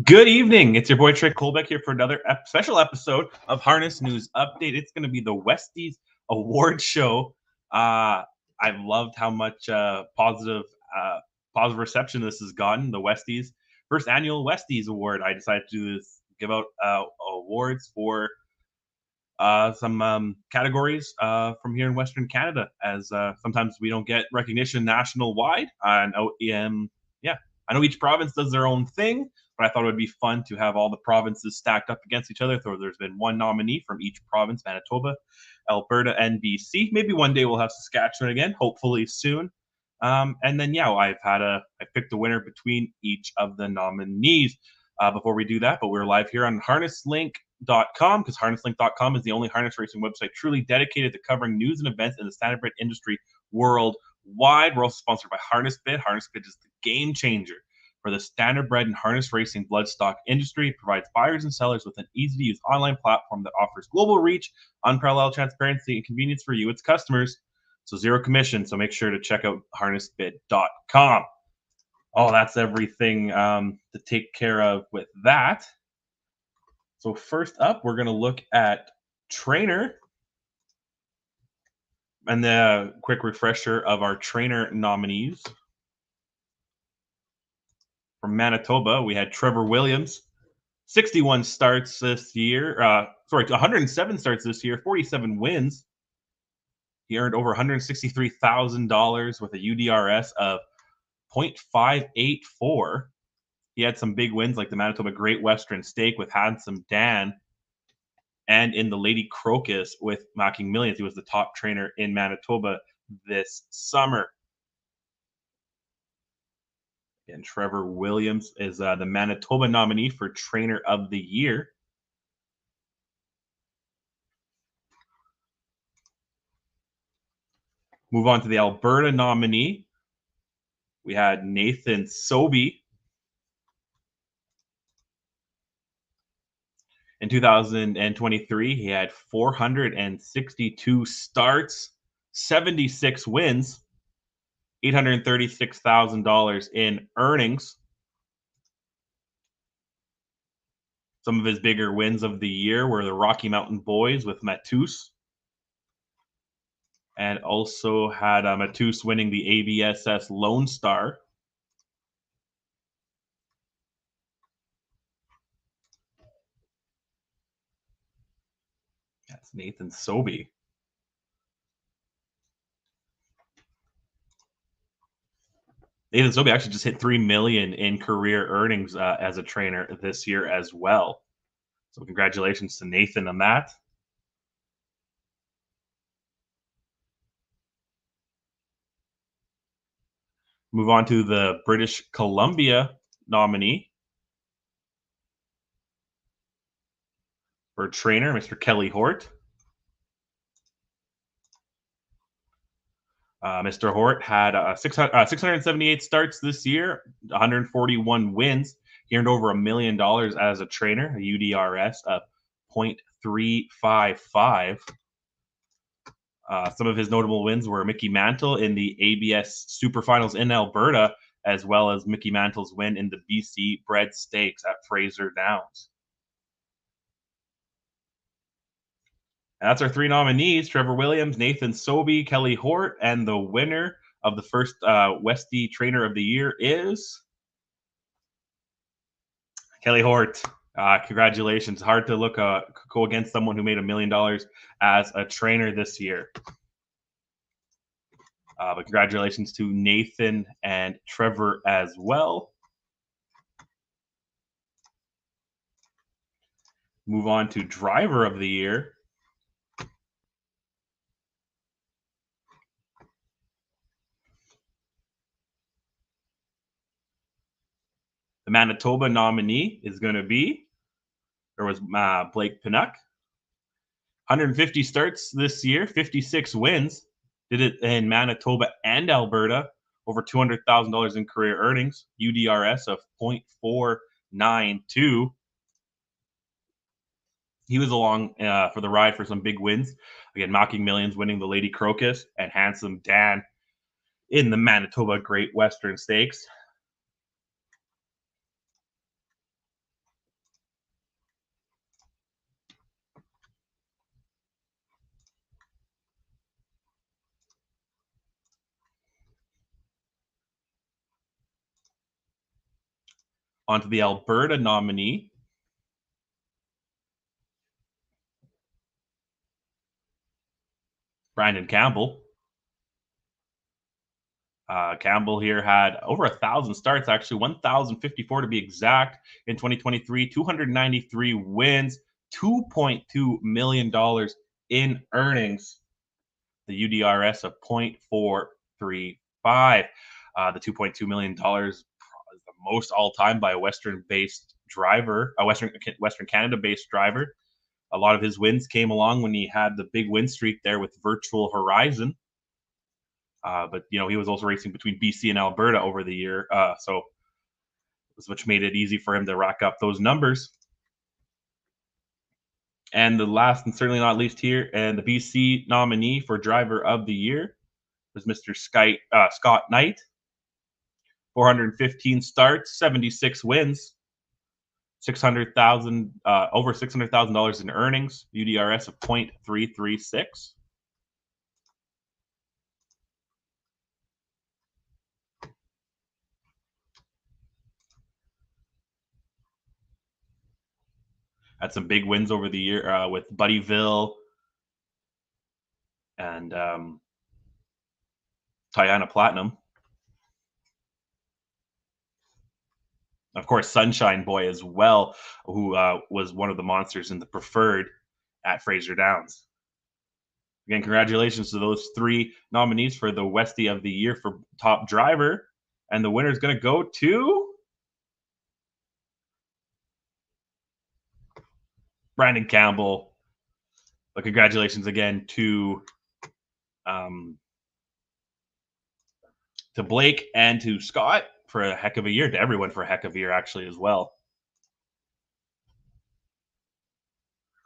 Good evening. It's your boy Trey Colbeck here for another special episode of Harness News Update. It's going to be the Westie's award show. I've loved how much uh, positive reception this has gotten. The Westie's first annual Westie's Award. I decided to do this, give out awards for some categories from here in Western Canada, as sometimes we don't get recognition national wide. Yeah, I know each province does their own thing, but I thought it would be fun to have all the provinces stacked up against each other. So there's been one nominee from each province: Manitoba, Alberta, and BC. Maybe one day we'll have Saskatchewan again, hopefully soon. And then yeah, I picked a winner between each of the nominees. Before we do that, but we're live here on harnesslink.com, because harnesslink.com is the only harness racing website truly dedicated to covering news and events in the standardbred industry worldwide. We're also sponsored by HarnessBid. HarnessBid is the game changer for the standardbred and harness racing bloodstock industry. It provides buyers and sellers with an easy-to-use online platform that offers global reach, unparalleled transparency, and convenience for you, its customers. So zero commission. So make sure to check out harnessbid.com. Oh, that's everything to take care of with that. So first up, we're going to look at trainer. And the quick refresher of our trainer nominees. From Manitoba, we had Trevor Williams, 61 starts this year. 107 starts this year, 47 wins. He earned over $163,000 with a UDRS of 0.584. He had some big wins like the Manitoba Great Western Stake with Handsome Dan, and in the Lady Crocus with Making Millions. He was the top trainer in Manitoba this summer. And Trevor Williams is the Manitoba nominee for Trainer of the Year. Move on to the Alberta nominee. We had Nathan Sobey. In 2023, he had 462 starts, 76 wins, $836,000 in earnings. Some of his bigger wins of the year were the Rocky Mountain Boys with Matus, and also had Matus winning the ABSS Lone Star. That's Nathan Sobey. Nathan Sobey actually just hit $3 million in career earnings as a trainer this year as well. So congratulations to Nathan on that. Move on to the British Columbia nominee for trainer, Mr. Kelly Hort. Mr. Hort had 678 starts this year, 141 wins. He earned over $1 million as a trainer, a UDRS of 0.355. Some of his notable wins were Mickey Mantle in the ABS Super Finals in Alberta, as well as Mickey Mantle's win in the BC Bred Stakes at Fraser Downs. And that's our three nominees: Trevor Williams, Nathan Sobey, Kelly Hort, and the winner of the first Westie Trainer of the Year is Kelly Hort. Congratulations. Hard to go against someone who made $1 million as a trainer this year. But congratulations to Nathan and Trevor as well. Move on to Driver of the Year. The Manitoba nominee is going to be, Blake Pinnock. 150 starts this year, 56 wins. Did it in Manitoba and Alberta. Over $200,000 in career earnings. UDRS of 0.492. He was along for the ride for some big wins. Again, Making Millions winning the Lady Crocus, and Handsome Dan in the Manitoba Great Western Stakes. Onto the Alberta nominee, Brandon Campbell. Campbell here had over 1,000 starts, actually 1,054 to be exact in 2023, 293 wins, $2.2 million in earnings, the UDRS of 0.435. The $2.2 million is the most all time by a Western-based driver, a Western Canada-based driver. A lot of his wins came along when he had the big win streak there with Virtual Horizon. But he was also racing between BC and Alberta over the year, so which made it easy for him to rack up those numbers. And the last and certainly not least here, and the BC nominee for Driver of the Year was Mr. Scott Knight. 415 starts, 76 wins, over $600,000 in earnings, UDRS of 0.336. Had some big wins over the year with Buddyville and Tiana Platinum. Of course, Sunshine Boy as well, who was one of the monsters in the preferred at Fraser Downs. Again, congratulations to those 3 nominees for the Westie of the Year for top driver. And the winner is going to go to Brandon Campbell. But congratulations again to Blake and to Scott for a heck of a year, to everyone for a heck of a year actually as well.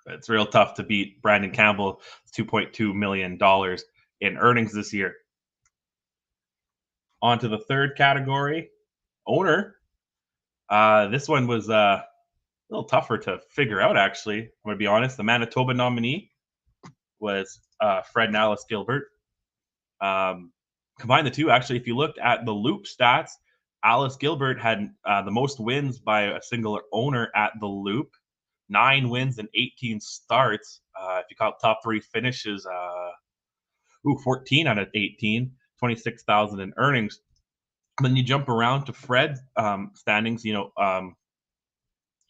It's real tough to beat Brandon Campbell, $2.2 million in earnings this year. On to the third category, owner. This one was a little tougher to figure out, actually. I'm going to be honest. The Manitoba nominee was Fred and Alice Gilbert. Combine the two, actually, if you looked at the Loop stats, Alice Gilbert had the most wins by a single owner at the Loop. 9 wins and 18 starts. If you count top 3 finishes, 14 out of 18, 26,000 in earnings. Then you jump around to Fred's standings. He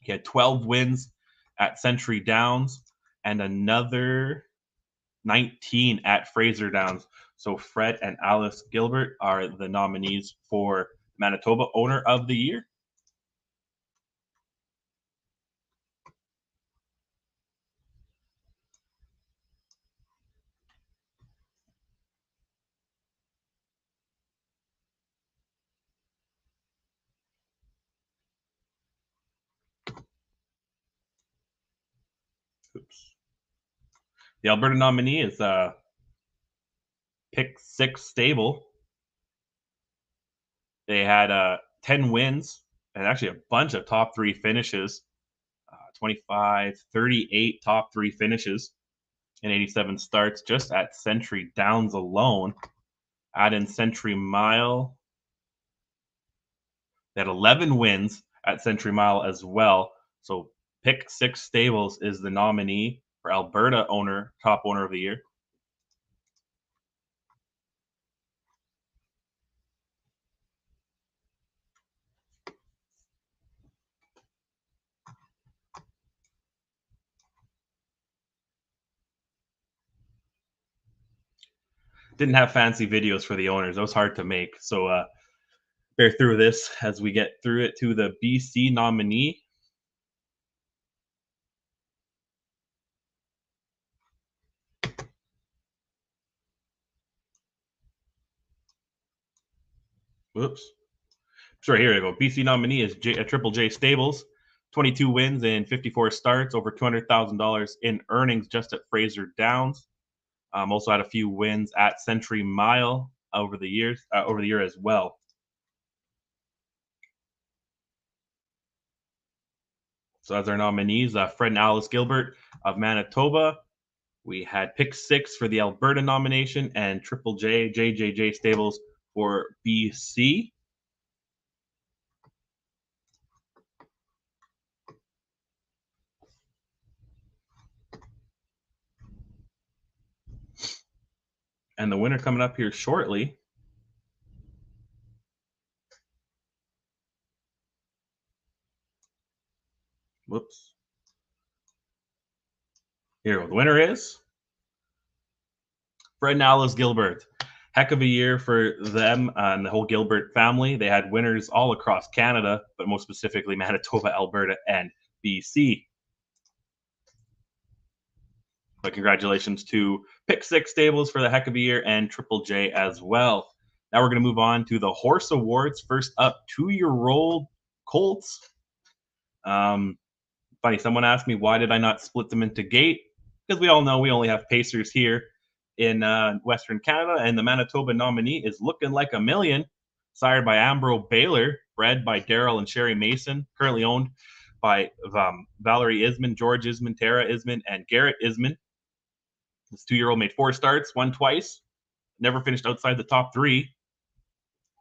had 12 wins at Century Downs and another 19 at Fraser Downs. So Fred and Alice Gilbert are the nominees for Manitoba Owner of the Year. Oops. The Alberta nominee is Pick 6 Stable. They had 10 wins and actually a bunch of top 3 finishes. 25, 38 top 3 finishes and 87 starts just at Century Downs alone. Add in Century Mile. They had 11 wins at Century Mile as well. So Pick 6 Stables is the nominee for Alberta top owner of the year. Didn't have fancy videos for the owners. That was hard to make. So bear through this as we get through it to the BC nominee. Whoops. Sorry, here we go. BC nominee is Triple J Stables. 22 wins and 54 starts, over $200,000 in earnings just at Fraser Downs. Also had a few wins at Century Mile over the year as well. So as our nominees, Fred and Alice Gilbert of Manitoba. We had Pick 6 for the Alberta nomination and Triple J, JJJ Stables for BC. And the winner coming up here shortly. Whoops. Here, the winner is Fred and Alice Gilbert. Heck of a year for them and the whole Gilbert family. They had winners all across Canada, but most specifically Manitoba, Alberta, and BC. But congratulations to Pick Six Stables for the heck of a year and Triple J as well. Now we're going to move on to the Horse Awards. First up, 2-year-old Colts. Funny, someone asked me why did I not split them into gate? Because we all know we only have Pacers here in Western Canada, and the Manitoba nominee is Looking Like a Million, sired by Ambro Baylor, bred by Daryl and Sherry Mason, currently owned by Valerie Isman, George Isman, Tara Isman, and Garrett Isman. This 2-year-old made 4 starts, won twice, never finished outside the top 3,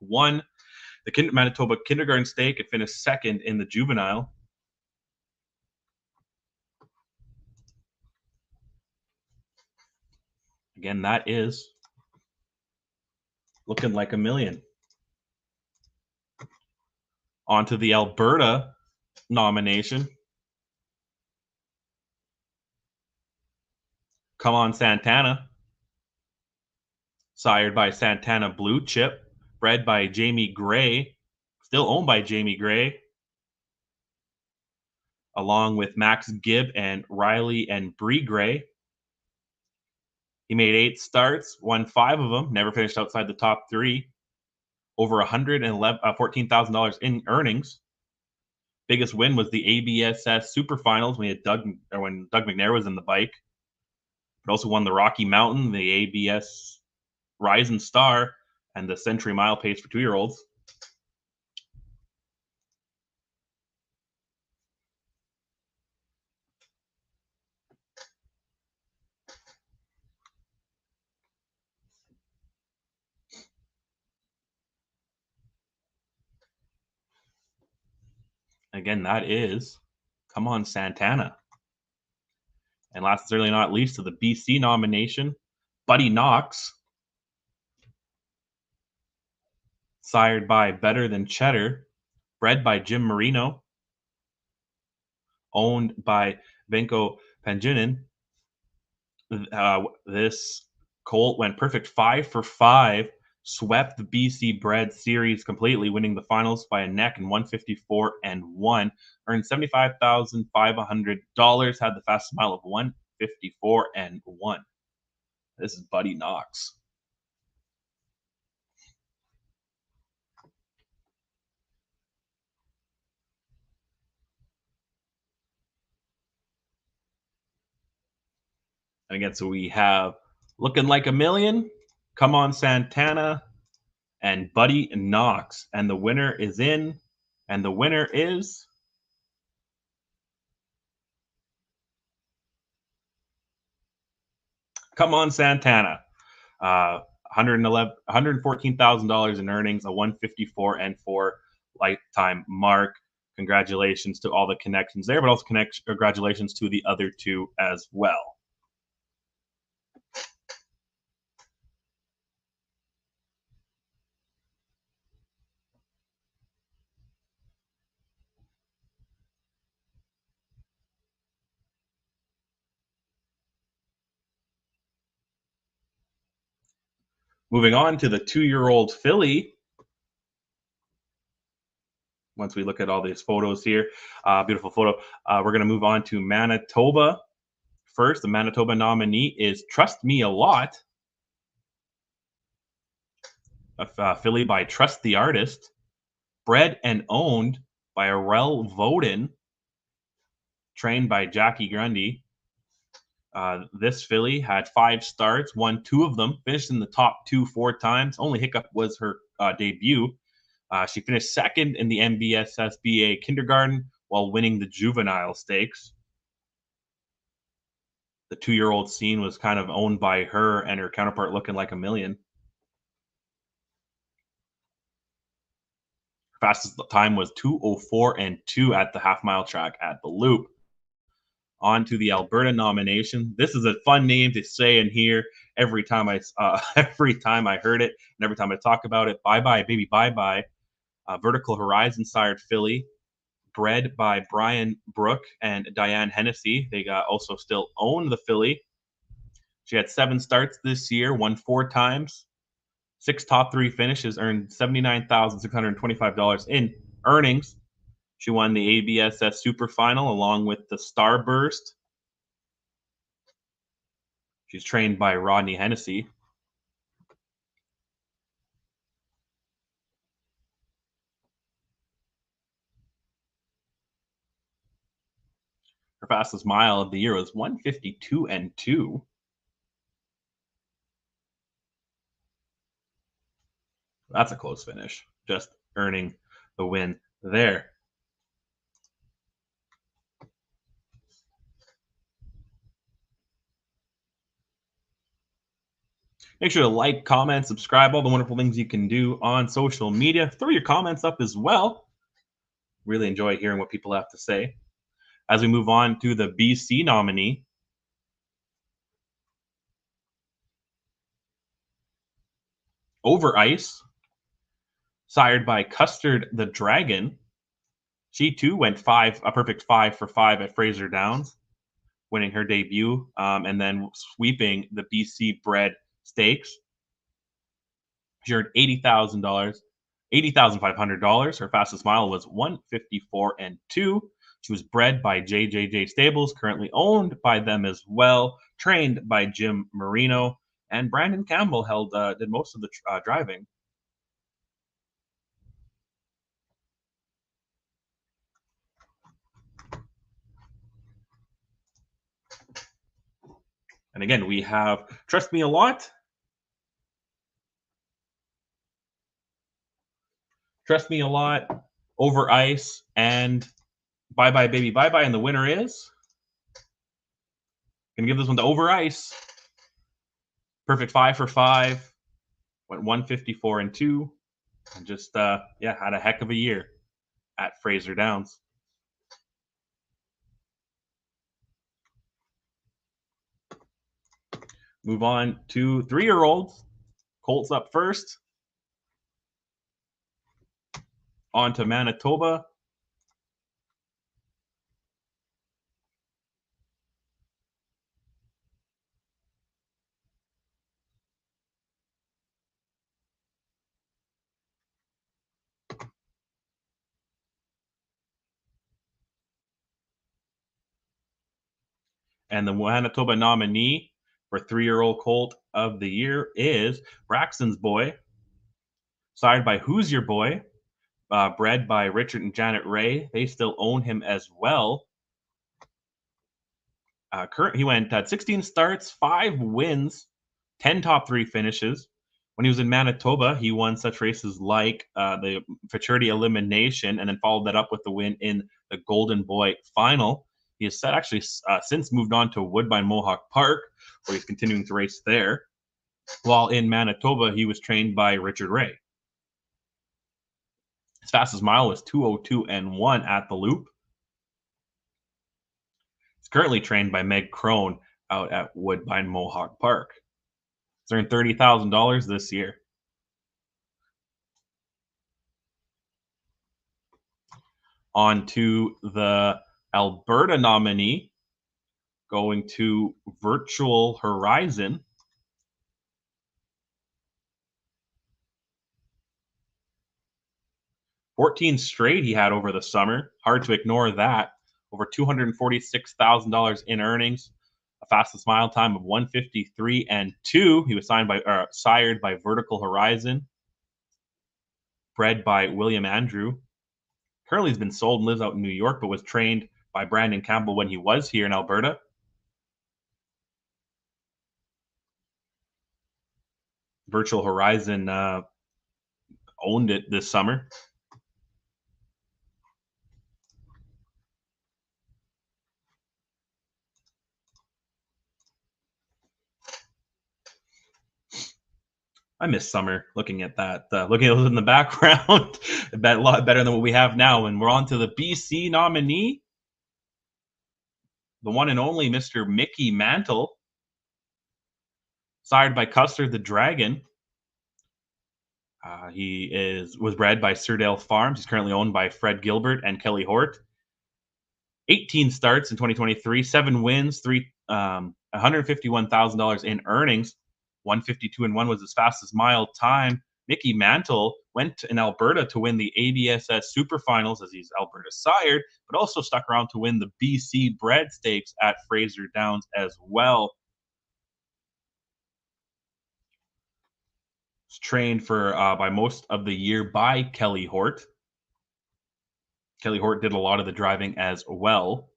won the Manitoba Kindergarten Stake and finished second in the juvenile. Again, that is Looking Like a Million. On to the Alberta nomination. Come On Santana. Sired by Santana Blue Chip. Bred by Jamie Gray. Still owned by Jamie Gray. Along with Max Gibb and Riley and Bree Gray. He made 8 starts, won 5 of them, never finished outside the top 3. Over $14,000 in earnings. Biggest win was the ABSS Super Finals when Doug McNair was in the bike. But also won the Rocky Mountain, the ABS Rising Star, and the Century Mile Pace for 2-year-olds. Again, that is Come On Santana. And last but certainly not least, to the BC nomination, Buddy Knox. Sired by Better Than Cheddar. Bred by Jim Marino. Owned by Venko Panjunen. This colt went perfect 5 for 5. Swept the BC Bred Series completely, winning the finals by a neck in 154-1. Earned $75,500. Had the fastest mile of 154-1. This is Buddy Knox. And again, so we have Looking Like a Million, Come On Santana, and Buddy Knox. And the winner is in, and the winner is Come On Santana. $114,000 in earnings, a 154-4 lifetime mark. Congratulations to all the connections there, but also congratulations to the other 2 as well. Moving on to the 2-year-old filly. Once we look at all these photos here, beautiful photo. We're going to move on to Manitoba. First, the Manitoba nominee is Trust Me a Lot. A filly by Trust the Artist. Bred and owned by Arel Voden. Trained by Jackie Grundy. This filly had 5 starts, won 2 of them, finished in the top 2 4 times. Only hiccup was her debut. She finished second in the MBSSBA Kindergarten while winning the juvenile stakes. The 2-year-old scene was kind of owned by her and her counterpart Looking Like a Million. Fastest time was 2:04-2 at the half-mile track at the Loop. On to the Alberta nomination. This is a fun name to say and hear every time every time I heard it and every time I talk about it. Bye bye baby, bye bye. Vertical Horizon sired filly, bred by Brian Brook and Diane Hennessy. They also still own the filly. She had 7 starts this year, won 4 times, 6 top 3 finishes, earned $79,625 in earnings. She won the ABSS Super Final along with the Starburst. She's trained by Rodney Hennessy. Her fastest mile of the year was 152 and 2. That's a close finish. Just earning the win there. Make sure to like, comment, subscribe, all the wonderful things you can do on social media. Throw your comments up as well. Really enjoy hearing what people have to say. As we move on to the BC nominee, Over Ice, sired by Custard the Dragon. She too went a perfect 5 for 5 at Fraser Downs, winning her debut and then sweeping the BC bred stakes. She earned $80,500. Her fastest mile was 154 and 2. She was bred by JJJ Stables, currently owned by them as well, trained by Jim Marino, and Brandon Campbell did most of the driving. And again, we have Trust Me a Lot, Trust Me a Lot, Over Ice, and Bye Bye Baby Bye Bye. And the winner is gonna give this one to Over Ice. Perfect 5 for 5. Went 154 and 2. And just had a heck of a year at Fraser Downs. Move on to 3-year-olds. Colts up first. On to Manitoba. And the Manitoba nominee for 3-year-old colt of the year is Braxton's Boy, sired by Who's Your Boy, bred by Richard and Janet Ray. They still own him as well. He went 16 starts, 5 wins, 10 top 3 finishes. When he was in Manitoba, he won such races like the Futurity Elimination and then followed that up with the win in the Golden Boy Final. He has since moved on to Woodbine Mohawk Park, where he's continuing to race there. While in Manitoba, he was trained by Richard Ray. His fastest mile was 2:02 and 1 at the Loop. He's currently trained by Meg Crone out at Woodbine Mohawk Park. He's earned $30,000 this year. On to the Alberta nominee, going to Virtual Horizon. $14 straight he had over the summer. Hard to ignore that. Over $246,000 in earnings. A fastest mile time of 153 and 2. He was sired by Vertical Horizon, bred by William Andrew. Currently has been sold and lives out in New York, but was trained by Brandon Campbell when he was here in Alberta. Virtual Horizon owned it this summer. I miss summer looking at that, looking at it in the background. A lot better than what we have now. And we're on to the BC nominee. the one and only Mr. Mickey Mantle, sired by Custer the Dragon. Was bred by Sirdale Farms. He's currently owned by Fred Gilbert and Kelly Hort. 18 starts in 2023, 7 wins, $151,000 in earnings. 152-1 was his fastest mile time. Mickey Mantle went in Alberta to win the ABSS Super Finals as he's Alberta sired, but also stuck around to win the BC Bred Stakes at Fraser Downs as well. Was trained for by most of the year by Kelly Hort. Kelly Hort did a lot of the driving as well.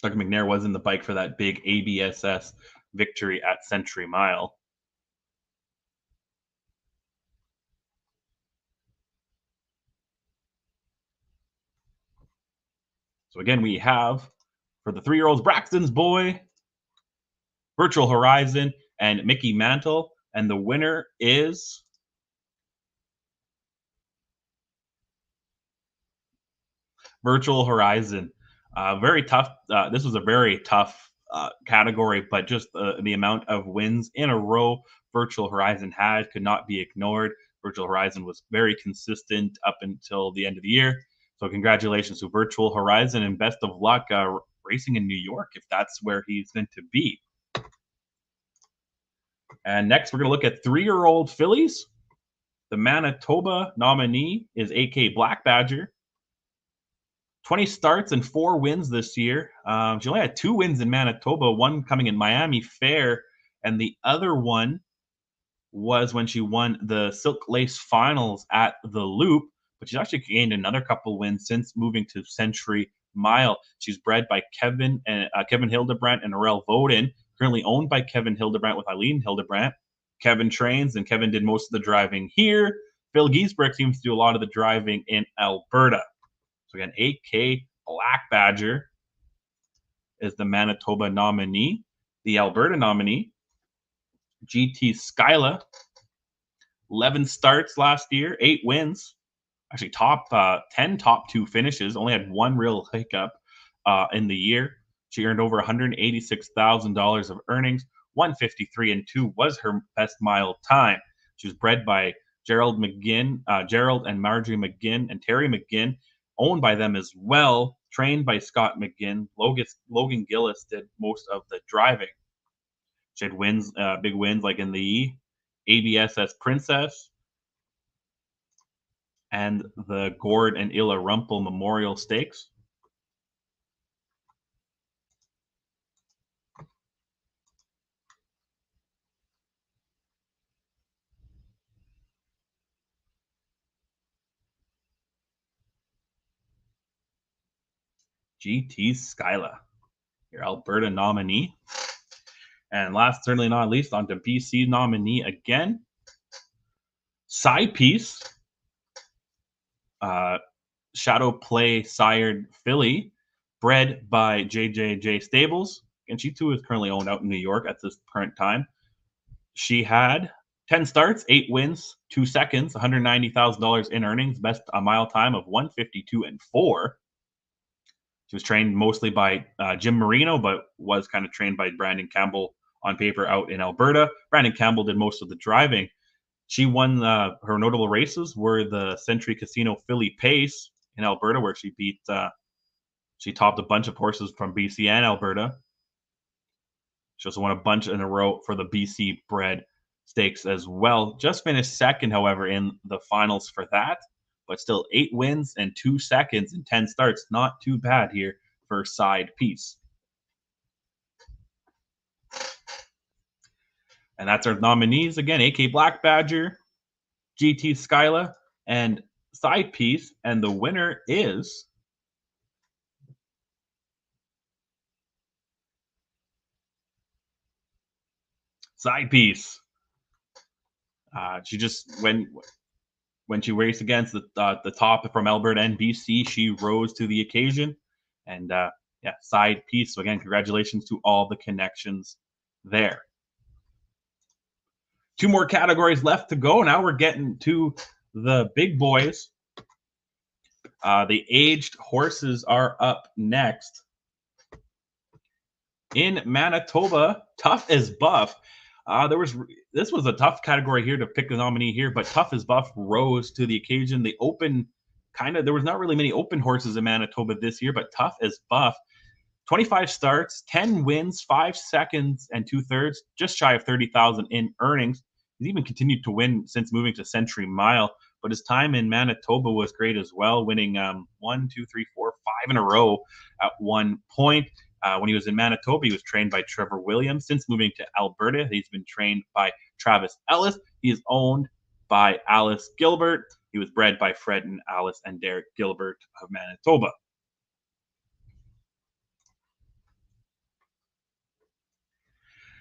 Doug McNair was in the bike for that big ABSS victory at Century Mile. So again, we have for the 3-year-olds Braxton's Boy, Virtual Horizon, and Mickey Mantle, and the winner is Virtual Horizon. Very tough. This was a very tough category, but just the amount of wins in a row Virtual Horizon had could not be ignored. Virtual Horizon was very consistent up until the end of the year. So congratulations to Virtual Horizon and best of luck racing in New York if that's where he's meant to be. And next, we're going to look at 3-year-old fillies. The Manitoba nominee is AK Black Badger. 20 starts and 4 wins this year. She only had 2 wins in Manitoba, one coming in Miami Fair, and the other one was when she won the Silk Lace Finals at the Loop. But she's actually gained another couple wins since moving to Century Mile. She's bred by Kevin Hildebrandt and Aurel Voden, currently owned by Kevin Hildebrandt with Eileen Hildebrandt. Kevin trains, and Kevin did most of the driving here. Phil Giesbrecht seems to do a lot of the driving in Alberta. So again, AK Black Badger is the Manitoba nominee. The Alberta nominee, GT Skyla, 11 starts last year, 8 wins. Actually, 10 top 2 finishes. Only had one real hiccup in the year. She earned over $186,000 of earnings. 153-2 was her best mile time. She was bred by Gerald and Marjorie McGinn and Terry McGinn, owned by them as well, trained by Scott McGinn. Logan Gillis did most of the driving. She had wins, big wins like in the ABSS Princess and the Gord and Illa Rumpel Memorial Stakes. GT Skyla, your Alberta nominee. And last, certainly not least, on to BC nominee again. Side piece, Shadow Play sired filly, bred by JJJ Stables, and she too is currently owned out in New York at this current time. She had 10 starts, 8 wins, 2 seconds, $190,000 in earnings, best mile time of 152-4. She was trained mostly by Jim Marino, but was kind of trained by Brandon Campbell on paper out in Alberta. Brandon Campbell did most of the driving. She won her notable races were the Century Casino Filly Pace in Alberta, where she topped a bunch of horses from BC and Alberta. She also won a bunch in a row for the BC Bred Stakes as well. Just finished second, however, in the finals for that. But still 8 wins and 2 seconds in 10 starts. Not too bad here for side piece. And that's our nominees again: AK Black Badger, GT Skyla, and side piece. And the winner is side piece. She just when she raced against the top from Alberta and BC, she rose to the occasion. And side piece. So again, congratulations to all the connections there. Two more categories left to go. Now we're getting to the big boys. The aged horses are up next. In Manitoba, Tough as Buff. This was a tough category here to pick a nominee here, but Tough as Buff rose to the occasion. The open there was not really many open horses in Manitoba this year, but Tough as Buff, 25 starts, 10 wins, 5 seconds and 2/3, just shy of 30,000 in earnings. He's even continued to win since moving to Century Mile, but his time in Manitoba was great as well, winning 1, 2, 3, 4, 5 in a row at one point. When he was in Manitoba, he was trained by Trevor Williams. Since moving to Alberta, he's been trained by Travis Ellis. He is owned by Alice Gilbert. He was bred by Fred and Alice and Derek Gilbert of Manitoba.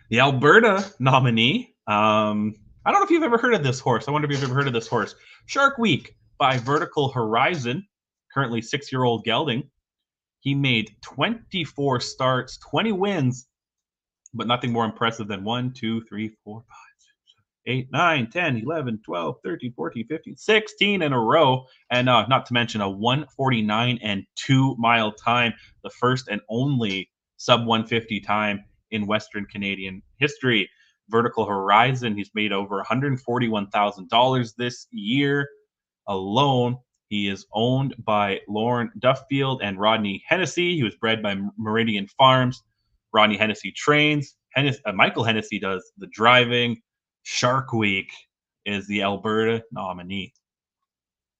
The Alberta nominee, I don't know if you've ever heard of this horse. I wonder if you've ever heard of this horse. Shark Week by Vertical Horizon, currently 6-year-old gelding. He made 24 starts, 20 wins, but nothing more impressive than 1, 2, 3, 4, 5, 6, 7, 8, 9, 10, 11, 12, 13, 14, 15, 16 in a row. And not to mention a 149 and 2 mile time, the first and only sub 150 time in Western Canadian history. Vertical Horizon, he's made over $141,000 this year alone. He is owned by Lauren Duffield and Rodney Hennessy. He was bred by Meridian Farms. Rodney Hennessy trains. Michael Hennessy does the driving. Shark Week is the Alberta nominee.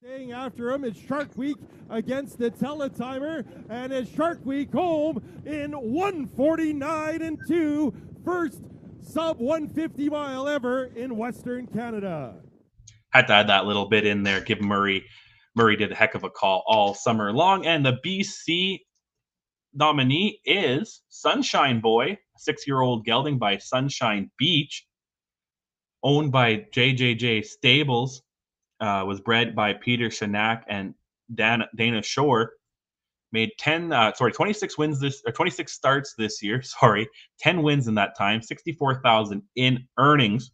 Staying after him, it's Shark Week against the Teletimer, and it's Shark Week home in 149 and 2, first sub 150 mile ever in Western Canada. Had to add that little bit in there. Give Murray did a heck of a call all summer long. And the BC nominee is Sunshine Boy, a 6-year-old gelding by Sunshine Beach, owned by JJJ Stables, was bred by Peter Shanak and Dana Shore. Made 26 wins 26 starts this year. 10 wins in that time, 64,000 in earnings.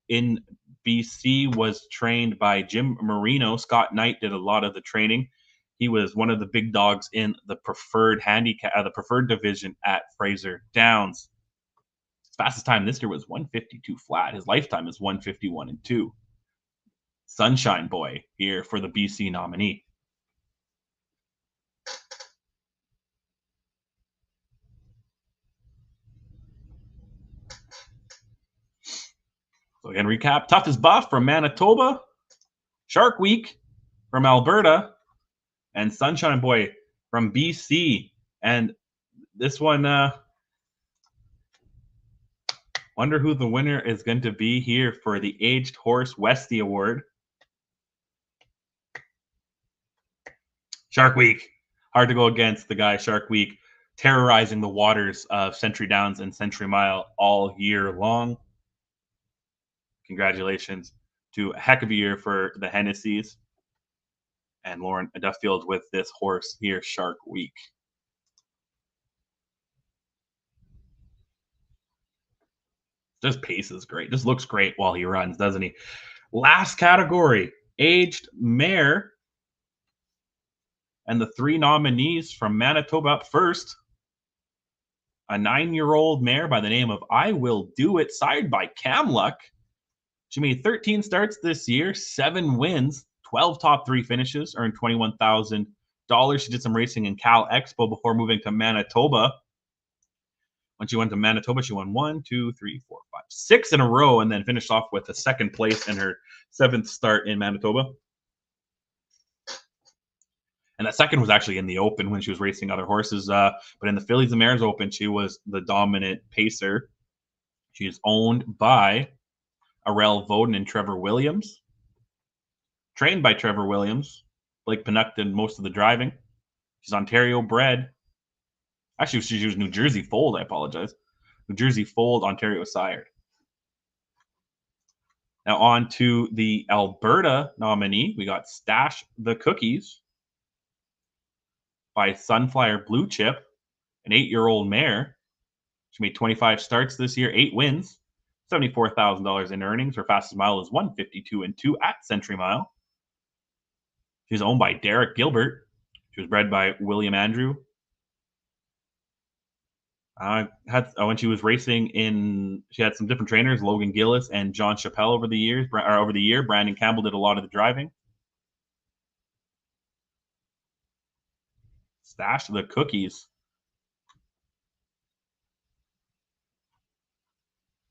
In BC was trained by Jim Marino. Scott Knight did a lot of the training. He was one of the big dogs in the preferred division at Fraser Downs. His fastest time this year was 152 flat. His lifetime is 151 and 2. Sunshine Boy here for the BC nominee. So again, recap: Tough as Buff from Manitoba, Shark Week from Alberta, and Sunshine Boy from BC. And this one, wonder who the winner is going to be here for the Aged Horse Westie Award. Shark Week. Hard to go against the guy, Shark Week, terrorizing the waters of Century Downs and Century Mile all year long. Congratulations to a heck of a year for the Hennessy's and Lauren Duffield with this horse here, Shark Week. Just paces great. Just looks great while he runs, doesn't he? Last category, aged mare. And the 3 nominees from Manitoba up first. A 9-year-old mare by the name of I Will Do It, sired by Camluck. She made 13 starts this year, 7 wins, 12 top 3 finishes, earned $21,000. She did some racing in Cal Expo before moving to Manitoba. When she went to Manitoba, she won 1, 2, 3, 4, 5, 6 in a row, and then finished off with a 2nd place in her 7th start in Manitoba. And that second was actually in the Open when she was racing other horses. But in the Fillies and Mares Open, she was the dominant pacer. She is owned by Arel Voden and Trevor Williams. Trained by Trevor Williams. Blake Panuck did most of the driving. She's Ontario bred. Actually, she was New Jersey foaled. I apologize. New Jersey foaled, Ontario sired. Now on to the Alberta nominee. We got Stash the Cookies by Sunflyer Blue Chip, an 8-year-old mare. She made 25 starts this year, 8 wins, $74,000 in earnings. Her fastest mile is 152 and 2 at Century Mile. She's owned by Derek Gilbert. She was bred by William Andrew. When she was racing she had some different trainers, Logan Gillis and John Chappelle over the year. Brandon Campbell did a lot of the driving. Stash the cookies.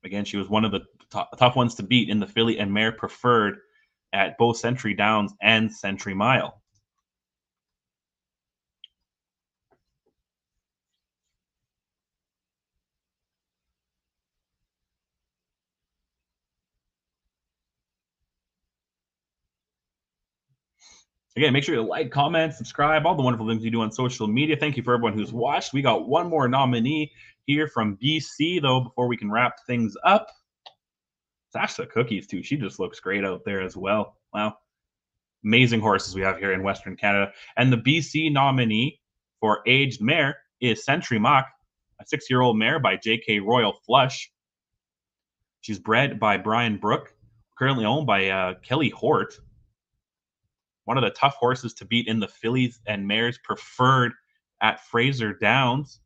Again, she was one of the tough ones to beat in the filly and mare preferred at both Century Downs and Century Mile. Again, make sure to like, comment, subscribe, all the wonderful things you do on social media. Thank you for everyone who's watched. We got one more nominee here from BC, though, before we can wrap things up. Stash the cookies, too. She just looks great out there as well. Wow. Amazing horses we have here in Western Canada. And the BC nominee for aged mare is Century Mock, a 6-year-old mare by J.K. Royal Flush. She's bred by Brian Brook, currently owned by Kelly Hort. One of the tough horses to beat in the fillies and mares preferred at Fraser Downs.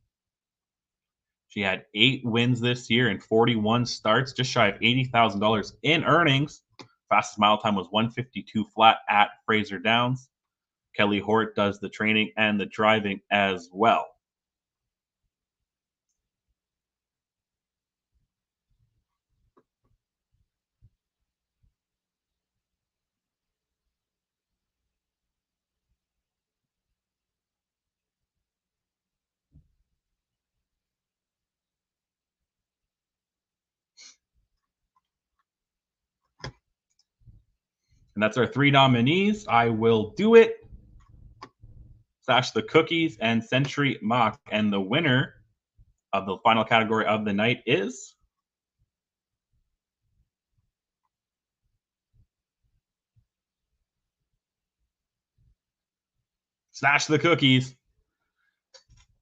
She had 8 wins this year and 41 starts, just shy of $80,000 in earnings. Fastest mile time was 152 flat at Fraser Downs. Kelly Hort does the training and the driving as well. And that's our 3 nominees. I will do it. Stash the cookies and Century Mock. And the winner of the final category of the night is Stash the cookies.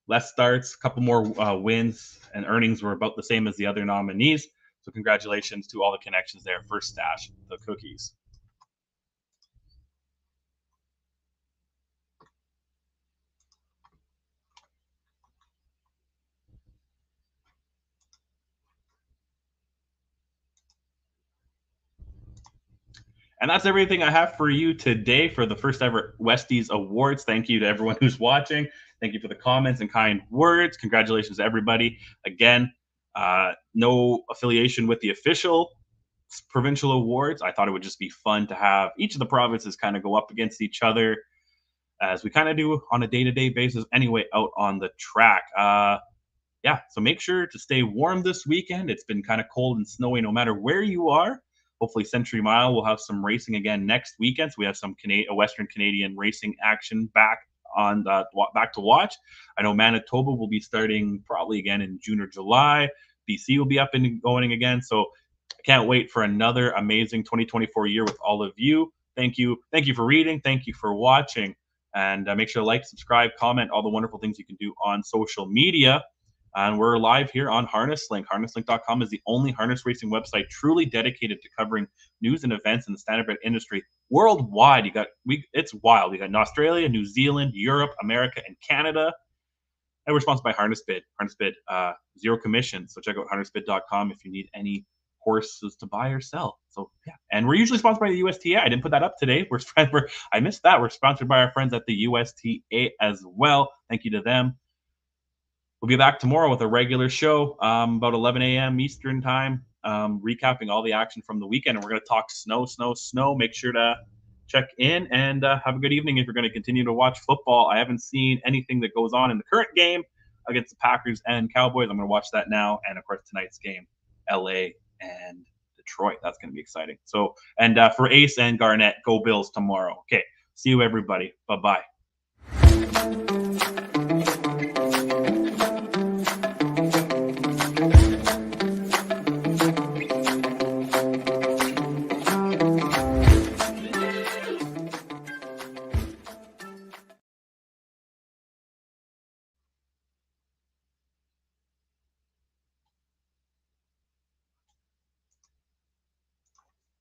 Less starts, a couple more wins, and earnings were about the same as the other nominees. So congratulations to all the connections there for Stash the cookies. And that's everything I have for you today for the first ever Westies Awards. Thank you to everyone who's watching. Thank you for the comments and kind words. Congratulations to everybody. Again, no affiliation with the official provincial awards. I thought it would just be fun to have each of the provinces kind of go up against each other, as we kind of do on a day-to-day basis anyway out on the track. Yeah, so make sure to stay warm this weekend. It's been kind of cold and snowy no matter where you are. Hopefully Century Mile will have some racing again next weekend. So we have some Western Canadian racing action back to watch. I know Manitoba will be starting probably again in June or July. BC will be up and going again. So I can't wait for another amazing 2024 year with all of you. Thank you. Thank you for reading. Thank you for watching. And make sure to like, subscribe, comment, all the wonderful things you can do on social media. And we're live here on HarnessLink. HarnessLink.com is the only harness racing website truly dedicated to covering news and events in the standardbred industry worldwide. It's wild. We got in Australia, New Zealand, Europe, America, and Canada. And we're sponsored by HarnessBid. HarnessBid, zero commission. So check out HarnessBid.com if you need any horses to buy or sell. So yeah, and we're usually sponsored by the USTA. I didn't put that up today. I missed that. We're sponsored by our friends at the USTA as well. Thank you to them. We'll be back tomorrow with a regular show, about 11 a.m. Eastern time, recapping all the action from the weekend. And we're going to talk snow. Make sure to check in and have a good evening if you're going to continue to watch football. I haven't seen anything that goes on in the current game against the Packers and Cowboys. I'm going to watch that now. And, of course, tonight's game, LA and Detroit. That's going to be exciting. So, and for Ace and Garnett, go Bills tomorrow. Okay, see you, everybody. Bye-bye.